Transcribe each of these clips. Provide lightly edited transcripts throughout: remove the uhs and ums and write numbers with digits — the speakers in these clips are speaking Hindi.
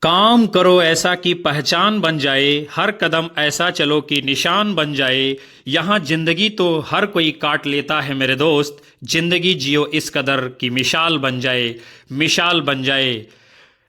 काम करो ऐसा कि पहचान बन जाए, हर कदम ऐसा चलो कि निशान बन जाए। यहाँ जिंदगी तो हर कोई काट लेता है मेरे दोस्त, जिंदगी जियो इस कदर कि मिसाल बन जाए, मिसाल बन जाए।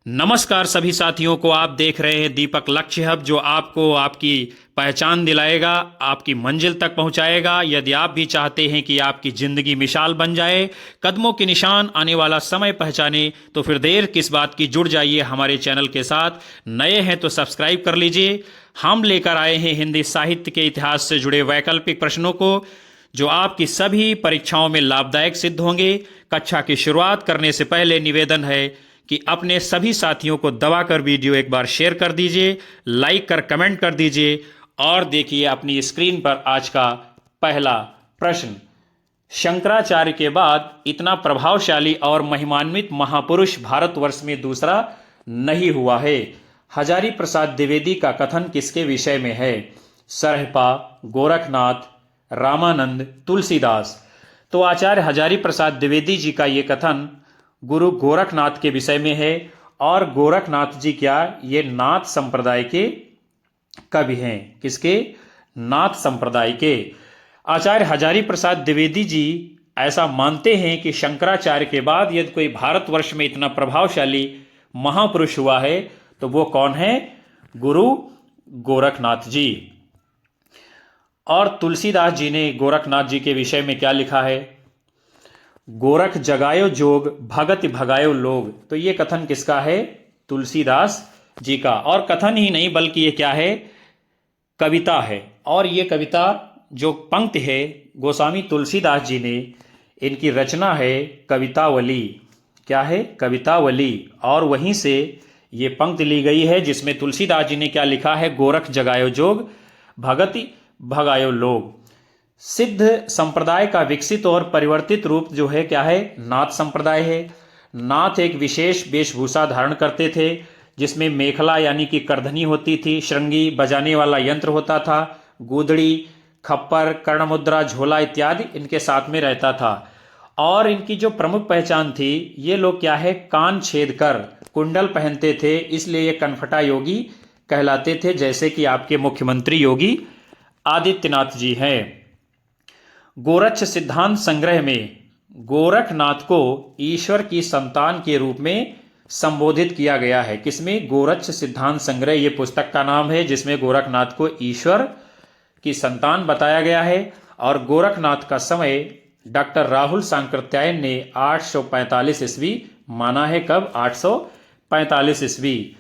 नमस्कार सभी साथियों को, आप देख रहे हैं दीपक लक्ष्य हब, जो आपको आपकी पहचान दिलाएगा, आपकी मंजिल तक पहुंचाएगा। यदि आप भी चाहते हैं कि आपकी जिंदगी मिसाल बन जाए, कदमों के निशान आने वाला समय पहचाने, तो फिर देर किस बात की, जुड़ जाइए हमारे चैनल के साथ। नए हैं तो सब्सक्राइब कर लीजिए। हम लेकर आए हैं हिंदी साहित्य के इतिहास से जुड़े वैकल्पिक प्रश्नों को, जो आपकी सभी परीक्षाओं में लाभदायक सिद्ध होंगे। कक्षा की शुरुआत करने से पहले निवेदन है कि अपने सभी साथियों को दबाकर वीडियो एक बार शेयर कर दीजिए, लाइक कर कमेंट कर दीजिए। और देखिए अपनी स्क्रीन पर आज का पहला प्रश्न। शंकराचार्य के बाद इतना प्रभावशाली और महिमान्वित महापुरुष भारतवर्ष में दूसरा नहीं हुआ है। हजारी प्रसाद द्विवेदी का कथन किसके विषय में है? सरहपा, गोरखनाथ, रामानंद, तुलसीदास। तो आचार्य हजारी प्रसाद द्विवेदी जी का ये कथन गुरु गोरखनाथ के विषय में है। और गोरखनाथ जी क्या, ये नाथ संप्रदाय के कवि हैं। किसके? नाथ संप्रदाय के। आचार्य हजारी प्रसाद द्विवेदी जी ऐसा मानते हैं कि शंकराचार्य के बाद यदि कोई भारतवर्ष में इतना प्रभावशाली महापुरुष हुआ है तो वो कौन है? गुरु गोरखनाथ जी। और तुलसीदास जी ने गोरखनाथ जी के विषय में क्या लिखा है? गोरख जगायो जोग, भगत भगायो लोग। तो ये कथन किसका है? तुलसीदास जी का। और कथन ही नहीं बल्कि ये क्या है? कविता है। और ये कविता जो पंक्ति है, गोस्वामी तुलसीदास जी ने इनकी रचना है कवितावली। क्या है? कवितावली। और वहीं से ये पंक्ति ली गई है जिसमें तुलसीदास जी ने क्या लिखा है? गोरख जगायो जोग, भगति भगायो लोग। सिद्ध संप्रदाय का विकसित और परिवर्तित रूप जो है क्या है? नाथ संप्रदाय है। नाथ एक विशेष वेशभूषा धारण करते थे जिसमें मेखला यानी कि करधनी होती थी, श्रृंगी बजाने वाला यंत्र होता था, गूदड़ी, खप्पर, कर्णमुद्रा, झोला इत्यादि इनके साथ में रहता था। और इनकी जो प्रमुख पहचान थी, ये लोग क्या है? कान छेद कर कुंडल पहनते थे, इसलिए ये कनफटा योगी कहलाते थे, जैसे कि आपके मुख्यमंत्री योगी आदित्यनाथ जी हैं। गोरक्ष सिद्धांत संग्रह में गोरखनाथ को ईश्वर की संतान के रूप में संबोधित किया गया है। किसमें? गोरक्ष सिद्धांत संग्रह ये पुस्तक का नाम है, जिसमें गोरखनाथ को ईश्वर की संतान बताया गया है। और गोरखनाथ का समय डॉक्टर राहुल सांकृत्यायन ने 845 ईस्वी माना है। कब? 845 ईस्वी।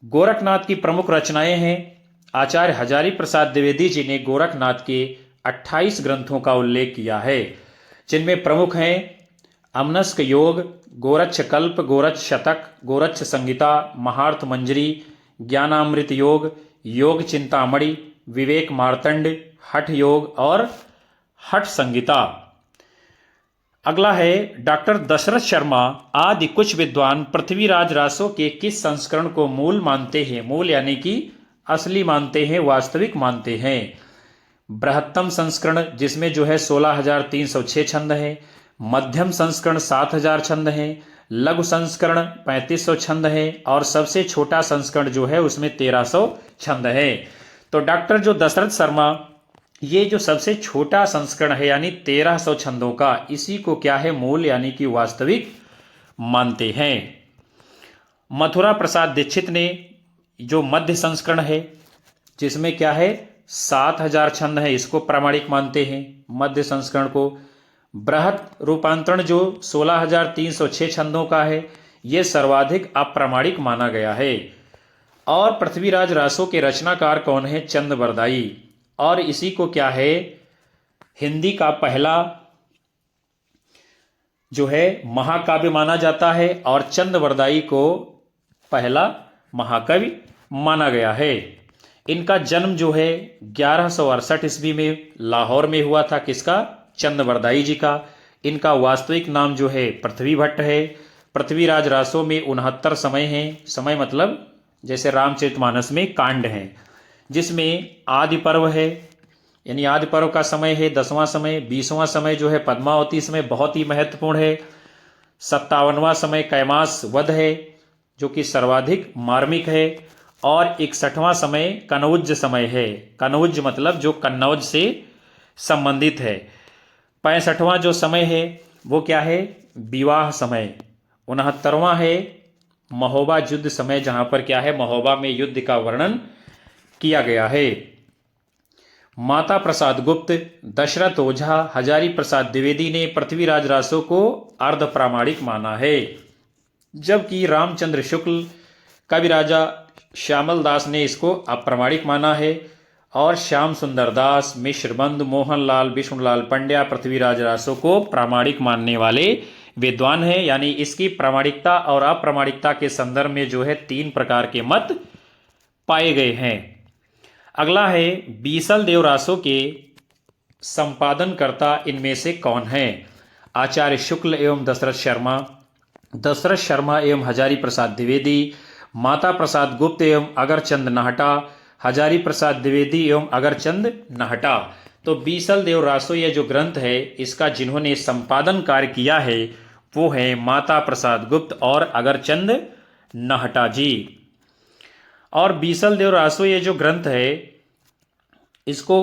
गोरखनाथ की प्रमुख रचनाएं हैं। आचार्य हजारी प्रसाद द्विवेदी जी ने गोरखनाथ के 28 ग्रंथों का उल्लेख किया है, जिनमें प्रमुख हैं अमनस्क योग, गोरक्ष कल्प, गोरक्ष शतक, गोरक्ष संहिता, महार्थ मंजरी, ज्ञानामृत योग, योग चिंतामणि, विवेक मार्तंड, हठ योग और हठ संहिता। अगला है डॉक्टर दशरथ शर्मा आदि कुछ विद्वान पृथ्वीराज रासो के किस संस्करण को मूल मानते हैं? मूल यानी कि असली मानते हैं, वास्तविक मानते हैं। बृहत्तम संस्करण जिसमें जो है 16,306 छंद हैं, मध्यम संस्करण 7,000 छंद हैं, लघु संस्करण 3,500 छंद हैं और सबसे छोटा संस्करण जो है उसमें 1,300 छंद है। तो डॉक्टर जो दशरथ शर्मा, ये जो सबसे छोटा संस्करण है यानी 1,300 छंदों का, इसी को क्या है? मूल यानी कि वास्तविक मानते हैं। मथुरा प्रसाद दीक्षित ने जो मध्य संस्करण है, जिसमें क्या है 7,000 छंद है, इसको प्रामाणिक मानते हैं, मध्य संस्करण को। बृहत रूपांतरण जो 16,306 छंदों का है, यह सर्वाधिक अप्रामाणिक माना गया है। और पृथ्वीराज रासो के रचनाकार कौन है? चंदबरदाई। और इसी को क्या है? हिंदी का पहला जो है महाकाव्य माना जाता है और चंदबरदाई को पहला महाकवि माना गया है। इनका जन्म जो है 1168 ईस्वी में लाहौर में हुआ था। किसका? चंदबरदाई जी का। इनका वास्तविक नाम जो है पृथ्वी भट्ट है। पृथ्वीराज रासो में 69 समय हैं। समय मतलब जैसे रामचरितमानस में कांड हैं, जिसमें आदि पर्व है, यानी आदि पर्व का समय है 10वां समय। 20वां समय जो है पद्मावती समय बहुत ही महत्वपूर्ण है। 57वां समय कैमास वध है, जो कि सर्वाधिक मार्मिक है, और 61वां समय कनौज समय है। कनौज मतलब जो कन्नौज से संबंधित है। 65वां जो समय है वो क्या है? विवाह समय। 69वां है महोबा युद्ध समय, जहां पर क्या है? महोबा में युद्ध का वर्णन किया गया है। माता प्रसाद गुप्त, दशरथ ओझा, हजारी प्रसाद द्विवेदी ने पृथ्वीराज रासो को अर्ध प्रामाणिक माना है, जबकि रामचंद्र शुक्ल, कविराजा श्यामल दास ने इसको अप्रामाणिक माना है, और श्याम सुंदर दास, मिश्रबंद, मोहनलाल, विष्णुलाल पंड्या पृथ्वीराज रासो को प्रामाणिक मानने वाले विद्वान हैं। यानी इसकी प्रामाणिकता और अप्रामाणिकता के संदर्भ में जो है 3 प्रकार के मत पाए गए हैं। अगला है बीसल देव रासो के संपादनकर्ता इनमें से कौन है? आचार्य शुक्ल एवं दशरथ शर्मा एवं हजारी प्रसाद द्विवेदी, माता प्रसाद गुप्त एवं अगरचंद नाहटा, हजारी प्रसाद द्विवेदी एवं अगरचंद नाहटा। तो बीसल देव रासो यह जो ग्रंथ है, इसका जिन्होंने संपादन कार्य किया है वो है माता प्रसाद गुप्त और अगरचंद नाहटा जी। और बीसल देव रासो ये जो ग्रंथ है, इसको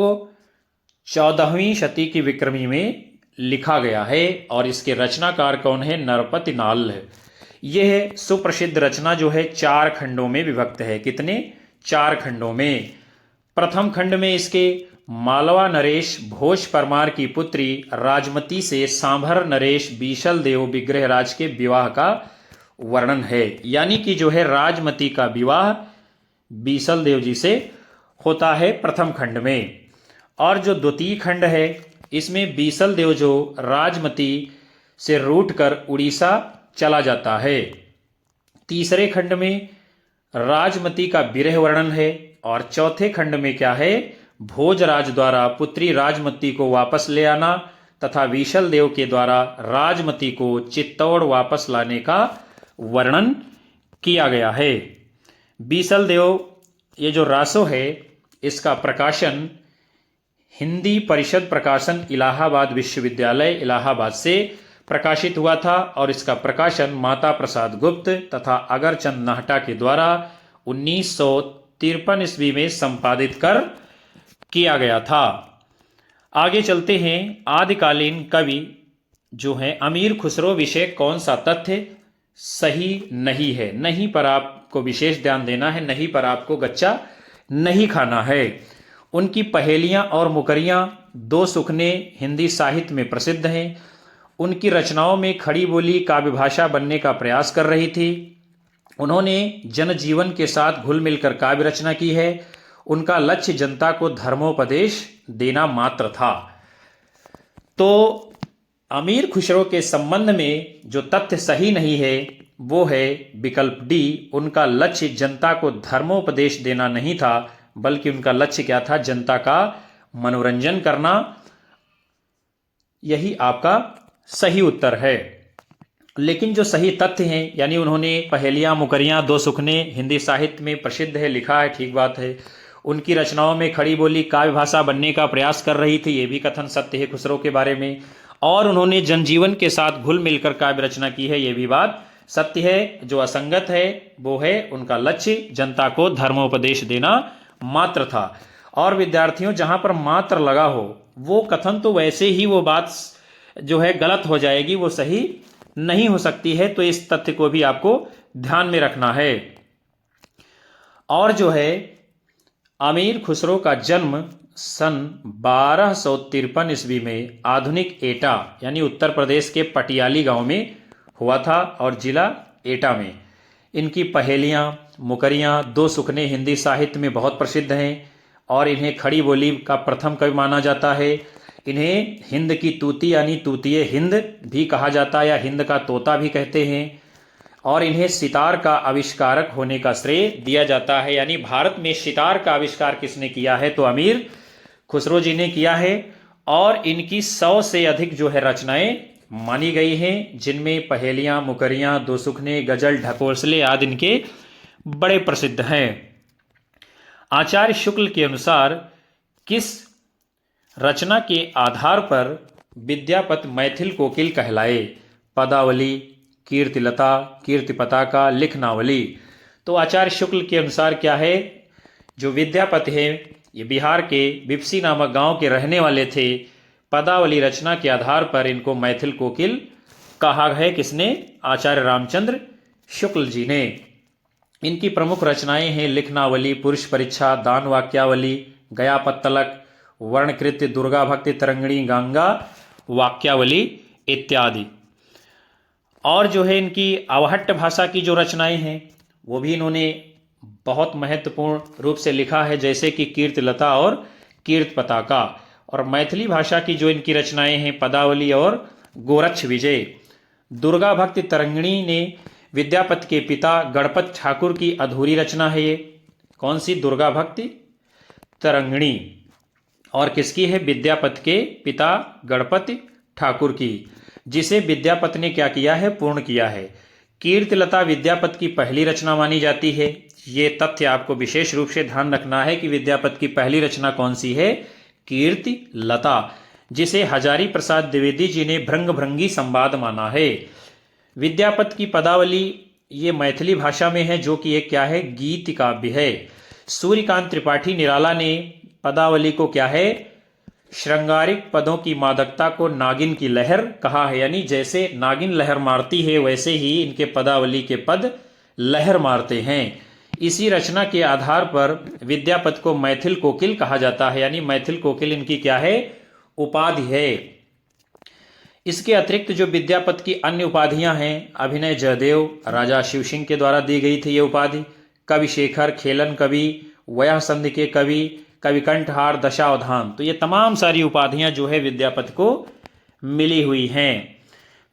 14वीं शती की विक्रमी में लिखा गया है, और इसके रचनाकार कौन है? नरपति नाल है। यह सुप्रसिद्ध रचना जो है 4 खंडों में विभक्त है। कितने? 4 खंडों में। प्रथम खंड में इसके मालवा नरेश भोज परमार की पुत्री राजमती से सांभर नरेश बीसल देव विग्रहराज के विवाह का वर्णन है। यानी कि जो है राजमती का विवाह बीसल देव जी से होता है प्रथम खंड में। और जो द्वितीय खंड है, इसमें बीसल देव जो राजमती से रूठकर उड़ीसा चला जाता है। तीसरे खंड में राजमती का विरह वर्णन है, और चौथे खंड में क्या है? भोजराज द्वारा पुत्री राजमती को वापस ले आना तथा बीसल देव के द्वारा राजमती को चित्तौड़ वापस लाने का वर्णन किया गया है। बीसल देव ये जो रासो है, इसका प्रकाशन हिंदी परिषद प्रकाशन इलाहाबाद विश्वविद्यालय इलाहाबाद से प्रकाशित हुआ था, और इसका प्रकाशन माता प्रसाद गुप्त तथा अगरचंद नाहटा के द्वारा 1953 ईस्वी में संपादित कर किया गया था। आगे चलते हैं। आदिकालीन कवि जो हैं अमीर खुसरो विषय कौन सा तथ्य सही नहीं है? नहीं पर आपको विशेष ध्यान देना है, नहीं पर आपको गच्चा नहीं खाना है। उनकी पहेलियां और मुकरियां 2 सुखने हिंदी साहित्य में प्रसिद्ध हैं। उनकी रचनाओं में खड़ी बोली काव्य भाषा बनने का प्रयास कर रही थी। उन्होंने जनजीवन के साथ घुल मिलकर काव्य रचना की है। उनका लक्ष्य जनता को धर्मोपदेश देना मात्र था। तो अमीर खुसरो के संबंध में जो तथ्य सही नहीं है वो है विकल्प डी। उनका लक्ष्य जनता को धर्मोपदेश देना नहीं था, बल्कि उनका लक्ष्य क्या था? जनता का मनोरंजन करना। यही आपका सही उत्तर है। लेकिन जो सही तथ्य हैं, यानी उन्होंने पहेलियां मुकरियां 2 सुखने हिंदी साहित्य में प्रसिद्ध है, लिखा है, ठीक बात है। उनकी रचनाओं में खड़ी बोली काव्य भाषा बनने का प्रयास कर रही थी, ये भी कथन सत्य है खुसरो के बारे में। और उन्होंने जनजीवन के साथ घुल मिलकर काव्य रचना की है, ये भी बात सत्य है। जो असंगत है वो है उनका लक्ष्य जनता को धर्मोपदेश देना मात्र था। और विद्यार्थियों, जहां पर मात्र लगा हो वो कथन तो वैसे ही वो बात जो है गलत हो जाएगी, वो सही नहीं हो सकती है। तो इस तथ्य को भी आपको ध्यान में रखना है। और जो है अमीर खुसरो का जन्म सन 1253 ईस्वी में आधुनिक एटा यानी उत्तर प्रदेश के पटियाली गांव में हुआ था, और जिला एटा में। इनकी पहेलियां मुकरियां 2 सुखने हिंदी साहित्य में बहुत प्रसिद्ध हैं, और इन्हें खड़ी बोली का प्रथम कवि माना जाता है। इन्हें हिंद की तूती यानी तूतीय हिंद भी कहा जाता है, या हिंद का तोता भी कहते हैं। और इन्हें सितार का आविष्कारक होने का श्रेय दिया जाता है। यानी भारत में सितार का आविष्कार किसने किया है? तो अमीर खुसरो जी ने किया है। और इनकी 100 से अधिक जो है रचनाएं मानी गई हैं, जिनमें पहेलियां मुकरियां 2 सुखने गजल ढकोसले आदि इनके बड़े प्रसिद्ध हैं। आचार्य शुक्ल के अनुसार किस रचना के आधार पर विद्यापति मैथिल कोकिल कहलाए? पदावली, कीर्तिलता, कीर्ति पताका, लिखनावली। तो आचार्य शुक्ल के अनुसार क्या है, जो विद्यापति है ये बिहार के बिपसी नामक गांव के रहने वाले थे। पदावली रचना के आधार पर इनको मैथिल कोकिल कहा है। किसने? आचार्य रामचंद्र शुक्ल जी ने। इनकी प्रमुख रचनाएं हैं लिखनावली, पुरुष परीक्षा, दान वाक्यावली, गया पत्तलक, वर्णकृत्य, दुर्गा भक्ति तरंगिणी, गंगा वाक्यावली इत्यादि। और जो है इनकी अवहट्ट भाषा की जो रचनाएं हैं वो भी इन्होंने बहुत महत्वपूर्ण रूप से लिखा है, जैसे कि कीर्तिलता और कीर्ति पताका। और मैथिली भाषा की जो इनकी रचनाएं हैं पदावली और गोरक्ष विजय। दुर्गा भक्ति तरंगिणी ने विद्यापति के पिता गणपत ठाकुर की अधूरी रचना है। ये कौन सी? दुर्गा भक्ति तरंगिणी। और किसकी है? विद्यापति के पिता गणपति ठाकुर की, जिसे विद्यापति ने क्या किया है? पूर्ण किया है। कीर्तिलता विद्यापति की पहली रचना मानी जाती है। ये तथ्य आपको विशेष रूप से ध्यान रखना है कि विद्यापति की पहली रचना कौन सी है? कीर्तिलता, जिसे हजारी प्रसाद द्विवेदी जी ने भृंग भृंगी संवाद माना है। विद्यापति की पदावली ये मैथिली भाषा में है, जो कि एक क्या है? गीत काव्य है। सूर्यकांत त्रिपाठी निराला ने पदावली को क्या है? श्रृंगारिक पदों की मादकता को नागिन की लहर कहा है। यानी जैसे नागिन लहर मारती है वैसे ही इनके पदावली के पद लहर मारते हैं। इसी रचना के आधार पर विद्यापति को मैथिल कोकिल कहा जाता है। यानी मैथिल कोकिल इनकी क्या है? उपाधि है। इसके अतिरिक्त जो विद्यापति की अन्य उपाधियां हैं, अभिनय जयदेव, राजा शिवसिंह के द्वारा दी गई थी ये उपाधि, कवि शेखर, खेलन कवि, वयः संधि के कवि, कवि कंठहार, दशावधान। तो ये तमाम सारी उपाधियां जो है विद्यापति को मिली हुई हैं।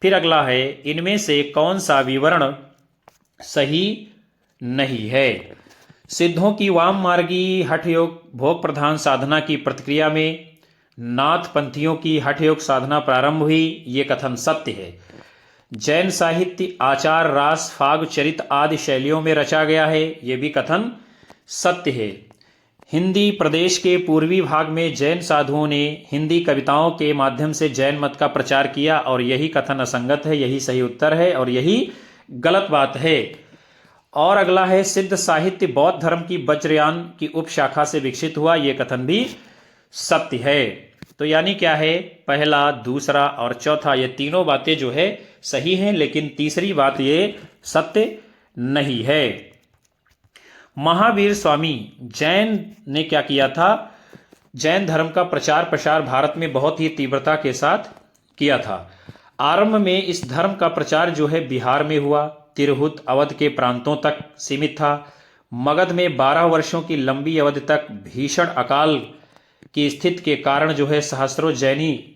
फिर अगला है, इनमें से कौन सा विवरण सही नहीं है? सिद्धों की वाम मार्गी हठ योग भोग प्रधान साधना की प्रतिक्रिया में नाथ पंथियों की हठ योग साधना प्रारंभ हुई, ये कथन सत्य है। जैन साहित्य आचार, रास, फाग, चरित आदि शैलियों में रचा गया है, ये भी कथन सत्य है। हिंदी प्रदेश के पूर्वी भाग में जैन साधुओं ने हिंदी कविताओं के माध्यम से जैन मत का प्रचार किया, और यही कथन असंगत है, यही सही उत्तर है और यही गलत बात है। और अगला है, सिद्ध साहित्य बौद्ध धर्म की वज्रयान की उपशाखा से विकसित हुआ, ये कथन भी सत्य है। तो यानी क्या है? पहला, दूसरा और चौथा ये तीनों बातें जो है सही हैं, लेकिन तीसरी बात ये सत्य नहीं है। महावीर स्वामी जैन ने क्या किया था? जैन धर्म का प्रचार प्रसार भारत में बहुत ही तीव्रता के साथ किया था। आरंभ में इस धर्म का प्रचार जो है बिहार में हुआ, तिरहुत अवध के प्रांतों तक सीमित था। मगध में 12 वर्षों की लंबी अवधि तक भीषण अकाल की स्थिति के कारण जो है सहस्रों जैनी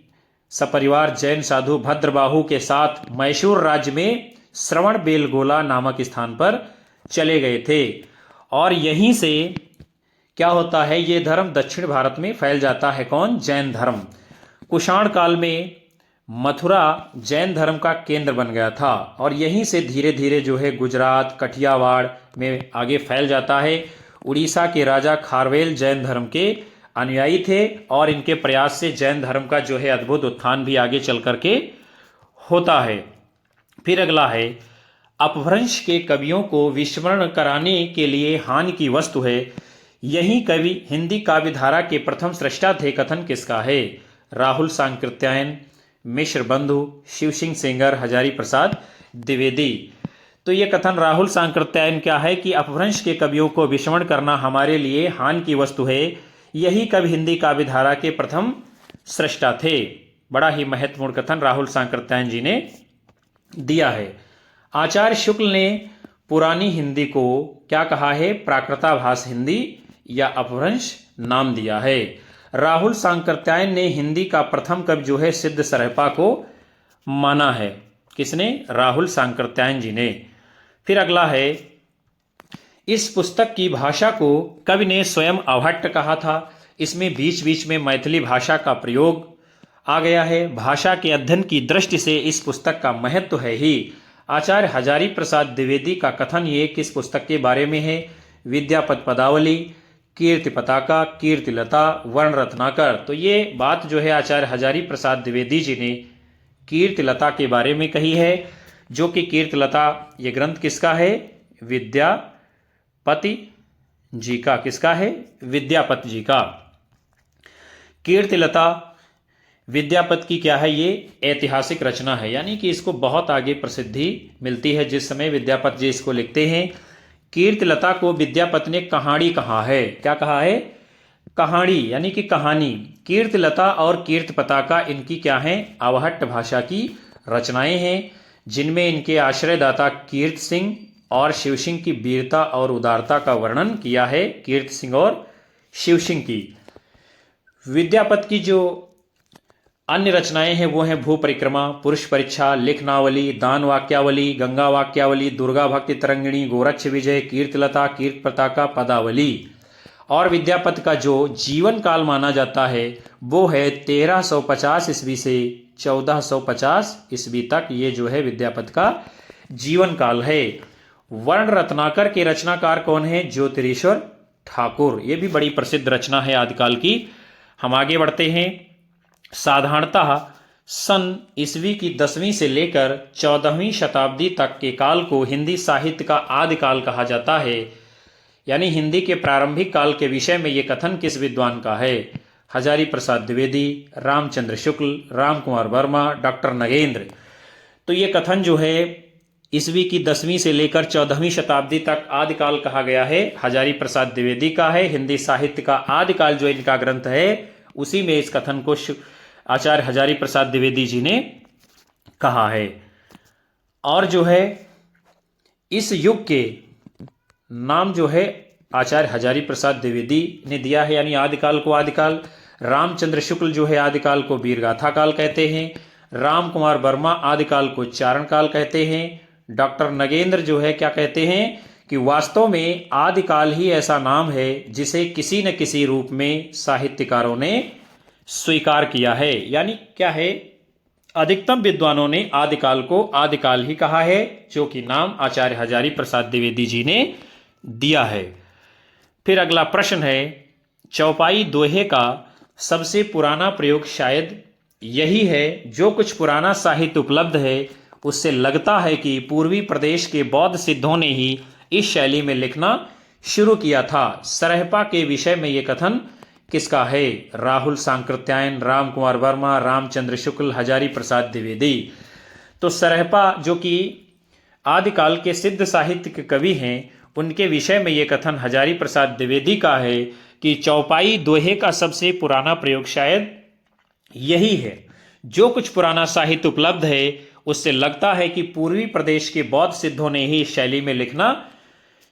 सपरिवार जैन साधु भद्रबाहु के साथ मैसूर राज्य में श्रवण बेलगोला नामक स्थान पर चले गए थे। और यहीं से क्या होता है? ये धर्म दक्षिण भारत में फैल जाता है। कौन? जैन धर्म। कुषाण काल में मथुरा जैन धर्म का केंद्र बन गया था, और यहीं से धीरे धीरे जो है गुजरात, कठियावाड़ में आगे फैल जाता है। उड़ीसा के राजा खारवेल जैन धर्म के अनुयायी थे, और इनके प्रयास से जैन धर्म का जो है अद्भुत उत्थान भी आगे चल करके होता है। फिर अगला है, अपभ्रंश के कवियों को विस्मरण कराने के लिए हानि की वस्तु है। यही कवि हिंदी काव्य धारा के प्रथम सृष्टा थे, कथन किसका है? राहुल सांकृत्यायन, मिश्र बंधु, शिवसिंह सेंगर, हजारी प्रसाद द्विवेदी। तो ये कथन राहुल सांकृत्यायन क्या है कि अपभ्रंश के कवियों को विस्मरण करना हमारे लिए हानि की वस्तु है। यही कवि हिंदी काव्य धारा के प्रथम सृष्टा थे। बड़ा ही महत्वपूर्ण कथन राहुल सांकृत्यायन जी ने दिया है। आचार्य शुक्ल ने पुरानी हिंदी को क्या कहा है? प्राकृताभास हिंदी या अपभ्रंश नाम दिया है। राहुल सांकृत्यायन ने हिंदी का प्रथम कवि जो है सिद्ध सरहपा को माना है। किसने? राहुल सांकृत्यायन जी ने। फिर अगला है, इस पुस्तक की भाषा को कवि ने स्वयं अवहट्ट कहा था। इसमें बीच बीच में मैथिली भाषा का प्रयोग आ गया है। भाषा के अध्ययन की दृष्टि से इस पुस्तक का महत्व है ही। आचार्य हजारी प्रसाद द्विवेदी का कथन ये किस पुस्तक के बारे में है? विद्यापति पदावली, कीर्ति पताका, कीर्तिलता, वर्ण रत्नाकर। तो ये बात जो है आचार्य हजारी प्रसाद द्विवेदी जी ने कीर्तिलता के बारे में कही है। जो कि कीर्तिलता, ये ग्रंथ किसका है? विद्यापति जी का। किसका है? विद्यापति जी का। कीर्तिलता विद्यापति की क्या है? ये ऐतिहासिक रचना है, यानी कि इसको बहुत आगे प्रसिद्धि मिलती है जिस समय विद्यापति जी इसको लिखते हैं। कीर्तिलता को विद्यापति ने कहानी कहा है। क्या कहा है? कहानी, यानी कि कहानी। कीर्तिलता और कीर्तिपताका इनकी क्या है? अवहट्ट भाषा की रचनाएं हैं, जिनमें इनके आश्रयदाता कीर्ति सिंह और शिव सिंह की वीरता और उदारता का वर्णन किया है। कीर्ति सिंह और शिव सिंह की। विद्यापति की जो अन्य रचनाएं हैं वो हैं भू परिक्रमा, पुरुष परीक्षा, लेखनावली, दान वाक्यावली, गंगा वाक्यावली, दुर्गा भक्ति तरंगिणी, गोरक्ष विजय, कीर्तिलता, कीर्ति पताका, पदावली। और विद्यापति का जो जीवन काल माना जाता है वो है 1350 ईस्वी से 1450 ईस्वी तक। ये जो है विद्यापति का जीवन काल है। वर्ण रत्नाकर के रचनाकार कौन है? ज्योतिरीश्वर ठाकुर। ये भी बड़ी प्रसिद्ध रचना है आदिकाल की। हम आगे बढ़ते हैं। साधारणतः सन ईस्वी की 10वीं से लेकर 14वीं शताब्दी तक के काल को हिंदी साहित्य का आदिकाल कहा जाता है। यानी हिंदी के प्रारंभिक काल के विषय में ये कथन किस विद्वान का है? हजारी प्रसाद द्विवेदी, रामचंद्र शुक्ल, राम कुमार वर्मा, डॉक्टर नगेंद्र। तो ये कथन जो है ईस्वी की 10वीं से लेकर 14वीं शताब्दी तक आदिकाल कहा गया है, हजारी प्रसाद द्विवेदी का है। हिंदी साहित्य का आदिकाल जो इनका ग्रंथ है उसी में इस कथन को आचार्य हजारी प्रसाद द्विवेदी जी ने कहा है। और जो है इस युग के नाम जो है आचार्य हजारी प्रसाद द्विवेदी ने दिया है, यानी आदिकाल को आदिकाल। रामचंद्र शुक्ल जो है आदिकाल को वीरगाथा काल कहते हैं। राम कुमार वर्मा आदिकाल को चारण काल कहते हैं। डॉक्टर नगेंद्र जो है क्या कहते हैं कि वास्तव में आदिकाल ही ऐसा नाम है जिसे किसी न किसी रूप में साहित्यकारों ने स्वीकार किया है। यानी क्या है? अधिकतम विद्वानों ने आदिकाल को आदिकाल ही कहा है, जो कि नाम आचार्य हजारी प्रसाद द्विवेदी जी ने दिया है। फिर अगला प्रश्न है, चौपाई दोहे का सबसे पुराना प्रयोग शायद यही है। जो कुछ पुराना साहित्य उपलब्ध है उससे लगता है कि पूर्वी प्रदेश के बौद्ध सिद्धों ने ही इस शैली में लिखना शुरू किया था। सरहपा के विषय में यह कथन किसका है? राहुल सांकृत्यायन, राम कुमार वर्मा, रामचंद्र शुक्ल, हजारी प्रसाद द्विवेदी। तो सरहपा जो कि आदिकाल के सिद्ध साहित्य के कवि हैं, उनके विषय में यह कथन हजारी प्रसाद द्विवेदी का है कि चौपाई दोहे का सबसे पुराना प्रयोग शायद यही है। जो कुछ पुराना साहित्य उपलब्ध है उससे लगता है कि पूर्वी प्रदेश के बौद्ध सिद्धों ने ही इस शैली में लिखना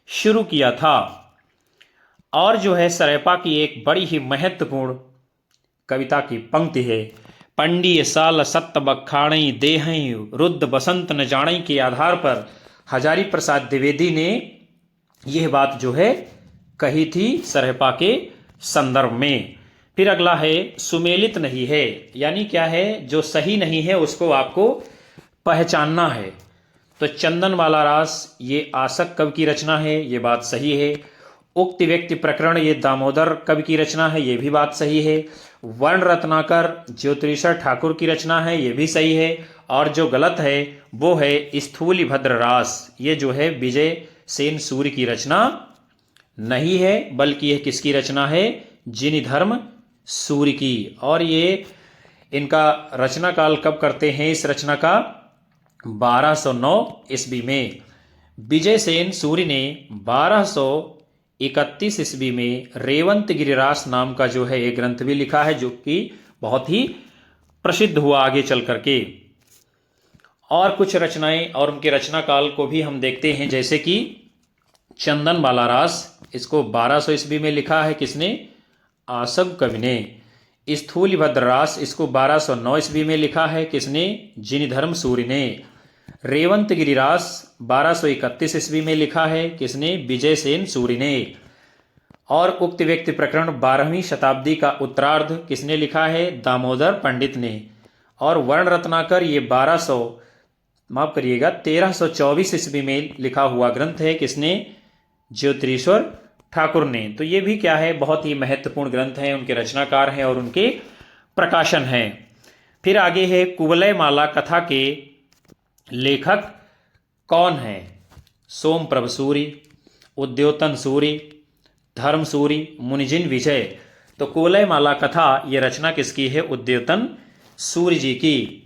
शुरू किया था। और जो है सरहपा की एक बड़ी ही महत्वपूर्ण कविता की पंक्ति है, पंडिय साल सत्त बखाणई देहई रुद्ध बसंत न जाणई के आधार पर हजारी प्रसाद द्विवेदी ने यह बात जो है कही थी सरहपा के संदर्भ में। फिर अगला है, सुमेलित नहीं है, यानी क्या है? जो सही नहीं है उसको आपको पहचानना है। तो चंदन वाला रास ये आसक कवि की रचना है, ये बात सही है। उक्त व्यक्ति प्रकरण ये दामोदर कवि की रचना है, ये भी बात सही है। वर्ण रत्नाकर ज्योतिरीश्वर ठाकुर की रचना है, ये भी सही है। और जो गलत है वो है स्थूली भद्र रास, ये जो है विजय सेन सूर्य की रचना नहीं है, बल्कि यह किसकी रचना है? जिनिधर्म सूर्य की। और ये इनका रचना काल कब करते हैं? इस रचना का 1209 ईस्वी में। विजय सेन सूर्य ने 1231 ईस्वी में रेवंत गिरिरास नाम का जो है एक ग्रंथ भी लिखा है, जो कि बहुत ही प्रसिद्ध हुआ आगे चल करके। और कुछ रचनाएं और उनके रचना काल को भी हम देखते हैं, जैसे कि चंदन वाला रास, इसको 1200 ईस्वी में लिखा है किसने? आसब कवि ने। स्थूल भद्र रास इसको 1209 ईस्वी में लिखा है किसने? जिनिधर्म सूर्य ने। रेवंत गिरिरास 1231 ईस्वी में लिखा है किसने? विजय सेन सूर्य ने। और उक्त व्यक्ति प्रकरण 12वीं शताब्दी का उत्तरार्ध किसने लिखा है? दामोदर पंडित ने। और वर्ण रत्नाकर ये 1324 ईस्वी में लिखा हुआ ग्रंथ है किसने? ज्योतिरीश्वर ठाकुर ने। तो ये भी क्या है? बहुत ही महत्वपूर्ण ग्रंथ हैं, उनके रचनाकार हैं और उनके प्रकाशन हैं। फिर आगे है, कुवलय माला कथा के लेखक कौन है? सोमप्रभ सूरि, उद्योतन सूरि, धर्म सूरि, मुनिजिन विजय। तो कुवलयमाला कथा ये रचना किसकी है? उद्योतन सूरि जी की।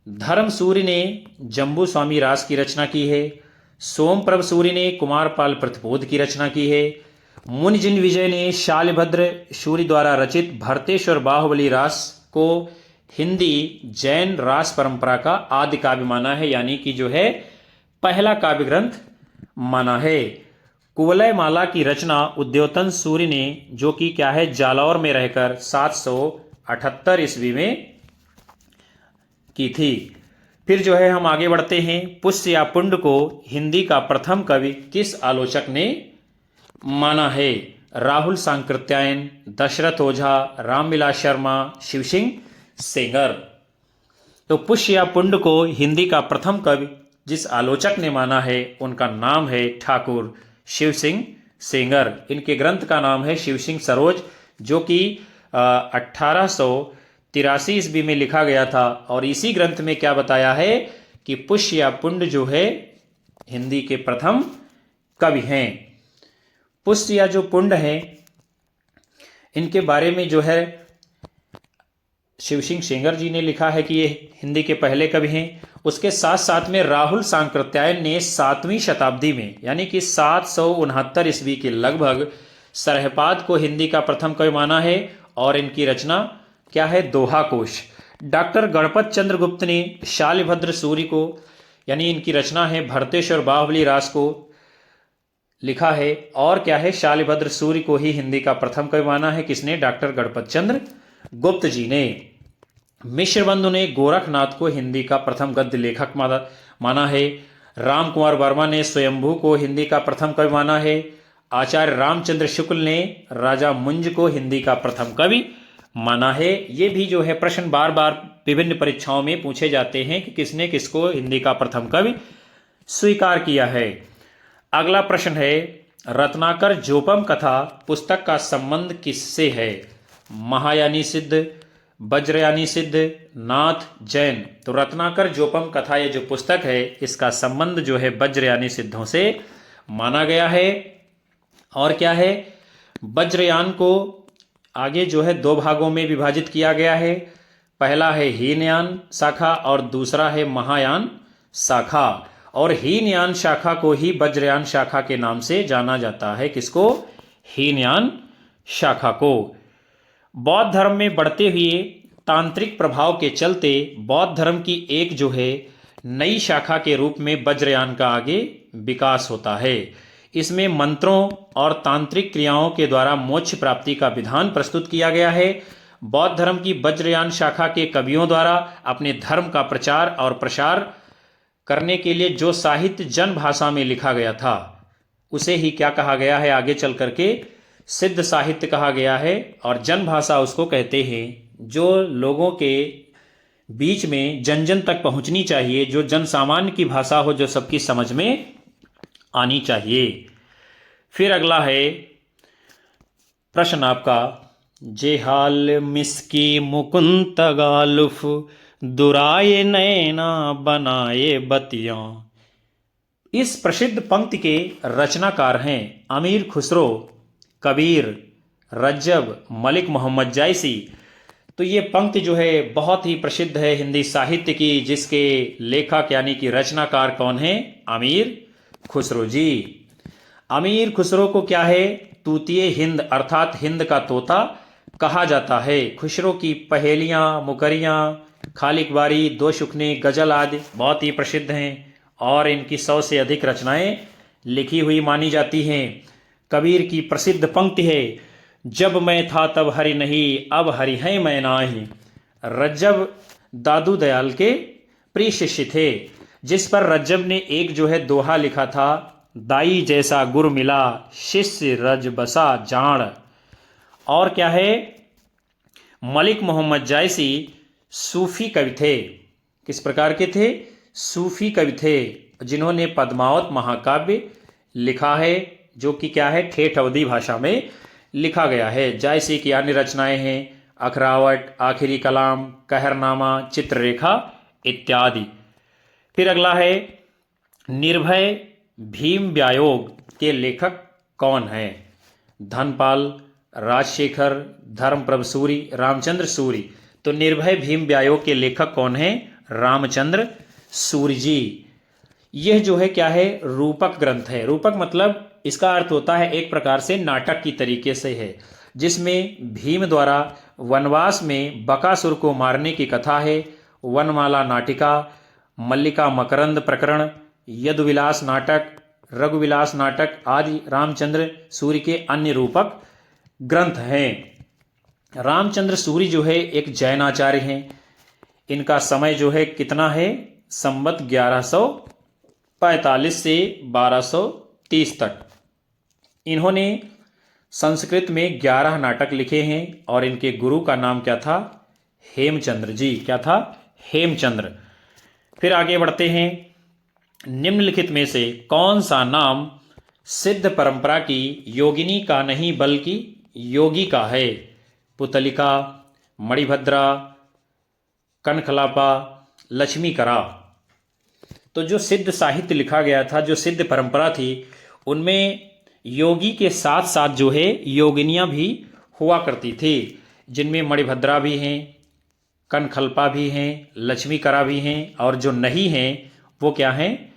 धर्म सूरि ने जम्बू स्वामी रास की रचना की है। सोमप्रभ सूरि ने कुमारपाल प्रतिपोध की रचना की है। मुनिजिन विजय ने शालिभद्र सूरि द्वारा रचित भरतेश्वर बाहुबली रास को हिंदी जैन रास परंपरा का आदि काव्य माना है, यानी कि जो है पहला काव्य ग्रंथ माना है। कुवलयमाला की रचना उद्योतन सूरि ने, जो कि क्या है, जालौर में रहकर 778 ईस्वी में की थी। फिर जो है हम आगे बढ़ते हैं। पुष्य या पुंड को हिंदी का प्रथम कवि किस आलोचक ने माना है? राहुल सांकृत्यायन, दशरथ ओझा, रामविलास शर्मा, शिवसिंह सेंगर। तो पुष्य या पुंड को हिंदी का प्रथम कवि जिस आलोचक ने माना है उनका नाम है ठाकुर शिवसिंह सेंगर। इनके ग्रंथ का नाम है शिवसिंह सरोज, जो कि 1883 ईस्वी में लिखा गया था। और इसी ग्रंथ में क्या बताया है कि पुष्य या पुंड जो है हिंदी के प्रथम कवि हैं। पुष्य या जो पुंड है इनके बारे में जो है शिवसिंह सेंगर जी ने लिखा है कि ये हिंदी के पहले कवि हैं। उसके साथ साथ में राहुल सांकृत्यायन ने 7वीं शताब्दी में, यानी कि 769 ईस्वी के लगभग, सरहपाद को हिंदी का प्रथम कवि माना है। और इनकी रचना क्या है? दोहा कोश। डॉक्टर गणपत चंद्र गुप्त ने शालिभद्र सूरि को, यानी इनकी रचना है भरतेश्वर बाहुबली रास को लिखा है। और क्या है? शालिभद्र सूरि को ही हिंदी का प्रथम कवि माना है। किसने? डॉक्टर गणपत चंद्र गुप्त जी ने। मिश्र बंधु ने गोरखनाथ को हिंदी का प्रथम गद्य लेखक माना है। राम कुमार वर्मा ने स्वयंभू को हिंदी का प्रथम कवि माना है। आचार्य रामचंद्र शुक्ल ने राजा मुंज को हिंदी का प्रथम कवि माना है। ये भी जो है प्रश्न बार बार विभिन्न परीक्षाओं में पूछे जाते हैं कि किसने किसको हिंदी का प्रथम कवि स्वीकार किया है। अगला प्रश्न है, रत्नाकर जोपम कथा पुस्तक का संबंध किससे है? महायानी सिद्ध, वज्रयानी सिद्ध, नाथ, जैन। तो रत्नाकर जोपम कथा ये जो पुस्तक है इसका संबंध जो है वज्रयानी सिद्धों से माना गया है। और क्या है? वज्रयान को आगे जो है 2 भागों में विभाजित किया गया है। पहला है हीनयान शाखा और दूसरा है महायान शाखा। और हीनयान शाखा को ही वज्रयान शाखा के नाम से जाना जाता है। किसको? हीनयान शाखा को। बौद्ध धर्म में बढ़ते हुए तांत्रिक प्रभाव के चलते बौद्ध धर्म की एक जो है नई शाखा के रूप में वज्रयान का आगे विकास होता है। इसमें मंत्रों और तांत्रिक क्रियाओं के द्वारा मोक्ष प्राप्ति का विधान प्रस्तुत किया गया है। बौद्ध धर्म की वज्रयान शाखा के कवियों द्वारा अपने धर्म का प्रचार और प्रसार करने के लिए जो साहित्य जन भाषा में लिखा गया था उसे ही क्या कहा गया है? आगे चल करके सिद्ध साहित्य कहा गया है। और जन भाषा उसको कहते हैं जो लोगों के बीच में जन जन तक पहुंचनी चाहिए, जो जन सामान्य की भाषा हो, जो सबकी समझ में आनी चाहिए। फिर अगला है प्रश्न आपका, जेहाल मिसकी मुकुंद गालुफ दुराए नैना बनाए बतियां। इस प्रसिद्ध पंक्ति के रचनाकार हैं अमीर खुसरो, कबीर, रज्जब, मलिक मोहम्मद जायसी। तो ये पंक्ति जो है बहुत ही प्रसिद्ध है हिंदी साहित्य की, जिसके लेखक यानी कि रचनाकार कौन है? अमीर खुसरो जी। अमीर खुसरो को क्या है? तूतिए हिंद अर्थात हिंद का तोता कहा जाता है। खुसरो की पहेलियां, मुकरियां, खालिक बारी, दो शुकने, गजल आदि बहुत ही प्रसिद्ध हैं और इनकी 100 से अधिक रचनाएं लिखी हुई मानी जाती हैं। कबीर की प्रसिद्ध पंक्ति है, जब मैं था तब हरि नहीं, अब हरि है मैं नाही। रज्जब दादू दयाल के प्रिय शिष्य थे, जिस पर रज्जब ने एक जो है दोहा लिखा था, दाई जैसा गुरु मिला, शिष्य रज बसा जान। और क्या है? मलिक मोहम्मद जायसी सूफी कवि थे। किस प्रकार के थे? सूफी कवि थे, जिन्होंने पद्मावत महाकाव्य लिखा है, जो कि क्या है? ठेठ अवधी भाषा में लिखा गया है। जायसी की अन्य रचनाएं हैं अखरावट, आखिरी कलाम, कहरनामा, चित्ररेखा इत्यादि। फिर अगला है निर्भय भीम व्यायोग के लेखक कौन हैं? धनपाल, राजशेखर, धर्मप्रभ सूरी, रामचंद्र सूरी। तो निर्भय भीम व्यायोग के लेखक कौन हैं? रामचंद्र सूरी जी। यह जो है क्या है? रूपक ग्रंथ है। रूपक मतलब इसका अर्थ होता है एक प्रकार से नाटक की तरीके से है, जिसमें भीम द्वारा वनवास में बकासुर को मारने की कथा है। वनमाला नाटिका, मल्लिका मकरंद प्रकरण, यदुविलास नाटक, रघुविलास नाटक आदि रामचंद्र सूरी के अन्य रूपक ग्रंथ हैं। रामचंद्र सूरी जो है एक जैन आचार्य हैं। इनका समय जो है कितना है? संवत 1145 से 1230 तक। इन्होंने संस्कृत में 11 नाटक लिखे हैं और इनके गुरु का नाम क्या था? हेमचंद्र जी। क्या था? हेमचंद्र। फिर आगे बढ़ते हैं। निम्नलिखित में से कौन सा नाम सिद्ध परंपरा की योगिनी का नहीं बल्कि योगी का है? पुतलिका, मणिभद्रा, कनखलापा, लक्ष्मीकरा। तो जो सिद्ध साहित्य लिखा गया था, जो सिद्ध परंपरा थी, उनमें योगी के साथ साथ जो है योगिनियां भी हुआ करती थी, जिनमें मणिभद्रा भी हैं, कनखलपा भी हैं, लक्ष्मीकरा भी हैं, और जो नहीं हैं वो क्या हैं?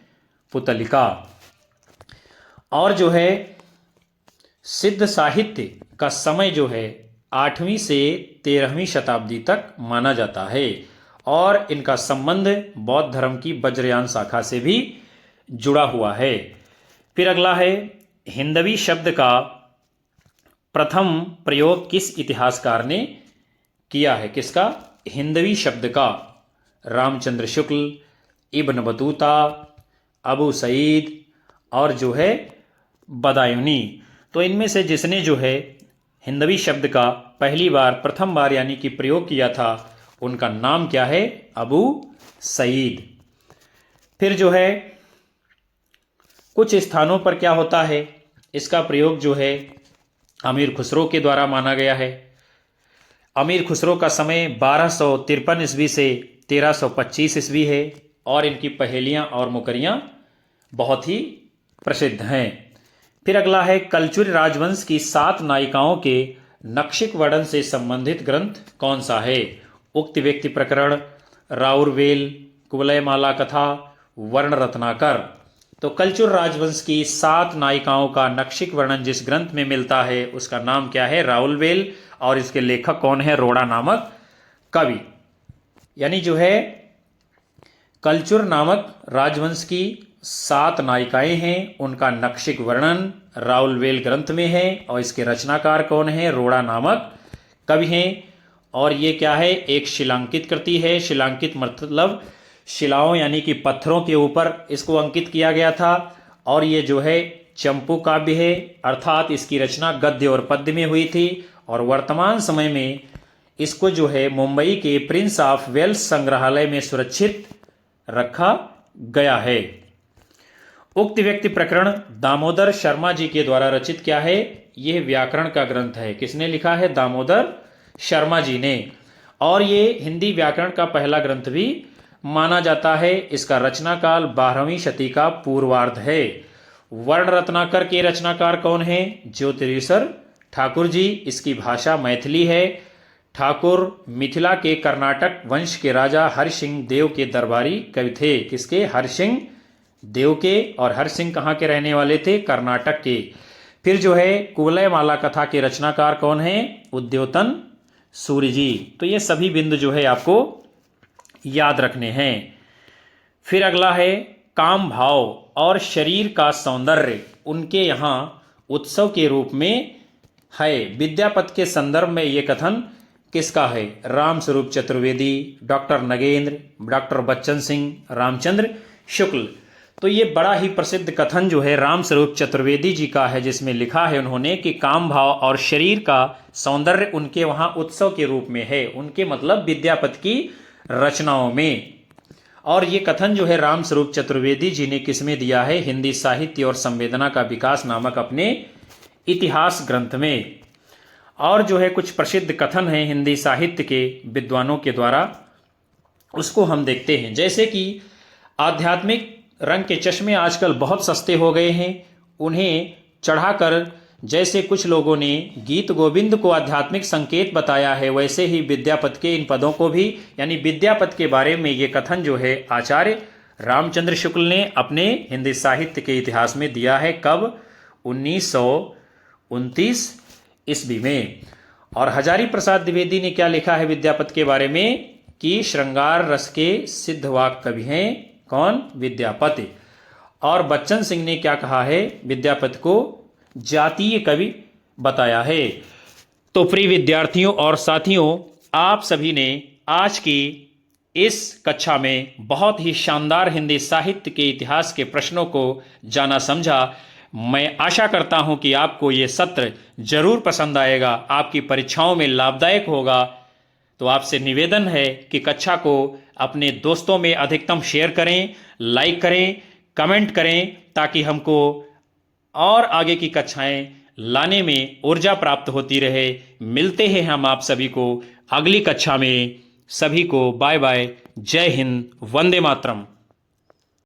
पुतलिका। और जो है सिद्ध साहित्य का समय जो है 8वीं से 13वीं शताब्दी तक माना जाता है और इनका संबंध बौद्ध धर्म की वज्रयान शाखा से भी जुड़ा हुआ है। फिर अगला है, हिंदवी शब्द का प्रथम प्रयोग किस इतिहासकार ने किया है? किसका? हिंदवी शब्द का। रामचंद्र शुक्ल, इब्न बतूता, अबू सईद और जो है बदायूनी। तो इनमें से जिसने जो है हिंदवी शब्द का पहली बार, प्रथम बार यानी कि प्रयोग किया था, उनका नाम क्या है? अबू सईद। फिर जो है कुछ स्थानों पर क्या होता है, इसका प्रयोग जो है अमीर खुसरो के द्वारा माना गया है। अमीर खुसरो का समय 1253 ईस्वी से 1325 ईस्वी है और इनकी पहेलियां और मुकरियां बहुत ही प्रसिद्ध हैं। फिर अगला है, कलचुरी राजवंश की 7 नायिकाओं के नक्षिक वर्णन से संबंधित ग्रंथ कौन सा है? उक्त व्यक्ति प्रकरण, राउरवेल, कुवलयमाला कथा, वर्ण रत्नाकर। तो कलचुर राजवंश की 7 नायिकाओं का नक्षिक वर्णन जिस ग्रंथ में मिलता है उसका नाम क्या है? राउरवेल। और इसके लेखक कौन है? रोड़ा नामक कवि। यानी जो है कलचुर नामक राजवंश की 7 नायिकाएं हैं, उनका नक्षिक वर्णन राउरवेल ग्रंथ में है और इसके रचनाकार कौन है? रोड़ा नामक कवि हैं। और ये क्या है? एक शिलांकित कृति है। शिलांकित मतलब शिलाओं यानी कि पत्थरों के ऊपर इसको अंकित किया गया था। और ये जो है चंपू काव्य है, अर्थात इसकी रचना गद्य और पद्य में हुई थी और वर्तमान समय में इसको जो है मुंबई के प्रिंस ऑफ वेल्स संग्रहालय में सुरक्षित रखा गया है। उक्त व्यक्ति प्रकरण दामोदर शर्मा जी के द्वारा रचित क्या है? यह व्याकरण का ग्रंथ है। किसने लिखा है? दामोदर शर्मा जी ने। और ये हिंदी व्याकरण का पहला ग्रंथ भी माना जाता है। इसका रचना काल 12वीं शती का पूर्वार्ध है। वर्ण रत्नाकर के रचनाकार कौन है? ज्योतिरीश्वर ठाकुर जी। इसकी भाषा मैथिली है। ठाकुर मिथिला के कर्नाटक वंश के राजा हरसिंह देव के दरबारी कवि थे। किसके? हरसिंह देव के। और हरसिंह कहाँ के रहने वाले थे? कर्नाटक के। फिर जो है कुवलयमाला कथा के रचनाकार कौन है? उद्योतन सूरी जी। तो ये सभी बिंदु जो है आपको याद रखने हैं। फिर अगला है, काम भाव और शरीर का सौंदर्य उनके यहाँ उत्सव के रूप में है। विद्यापति के संदर्भ में ये कथन किसका है? Ram Swaroop Chaturvedi, doctor Nagendra, doctor Bachchan Singh, Ramchandra Shukla. तो ये बड़ा ही प्रसिद्ध कथन जो है राम स्वरूप चतुर्वेदी जी का है, जिसमें लिखा है उन्होंने कि काम भाव और शरीर का सौंदर्य उनके वहाँ उत्सव के रूप में है। उनके मतलब विद्यापति की रचनाओं में। और ये कथन जो है राम स्वरूप चतुर्वेदी जी ने किसमें दिया है? हिंदी साहित्य और संवेदना का विकास नामक अपने इतिहास ग्रंथ में। और जो है कुछ प्रसिद्ध कथन हैं हिंदी साहित्य के विद्वानों के द्वारा, उसको हम देखते हैं। जैसे कि आध्यात्मिक रंग के चश्मे आजकल बहुत सस्ते हो गए हैं, उन्हें चढ़ाकर जैसे कुछ लोगों ने गीत गोविंद को आध्यात्मिक संकेत बताया है, वैसे ही विद्यापति के इन पदों को भी, यानी विद्यापति के बारे में ये कथन जो है आचार्य रामचंद्र शुक्ल ने अपने हिंदी साहित्य के इतिहास में दिया है। कब? 1929 ईस्वी में। और हजारी प्रसाद द्विवेदी ने क्या लिखा है विद्यापति के बारे में कि श्रृंगार रस के सिद्धवाक कवि हैं। कौन? विद्यापति। और बच्चन सिंह ने क्या कहा है? विद्यापति को जातीय कवि बताया है। तो प्रिय विद्यार्थियों और साथियों, आप सभी ने आज की इस कक्षा में बहुत ही शानदार हिंदी साहित्य के इतिहास के प्रश्नों को जाना समझा। मैं आशा करता हूं कि आपको ये सत्र जरूर पसंद आएगा, आपकी परीक्षाओं में लाभदायक होगा। तो आपसे निवेदन है कि कक्षा को अपने दोस्तों में अधिकतम शेयर करें, लाइक करें, कमेंट करें, ताकि हमको और आगे की कक्षाएं लाने में ऊर्जा प्राप्त होती रहे। मिलते हैं हम आप सभी को अगली कक्षा में। सभी को बाय बाय। जय हिंद, वंदे मातरम।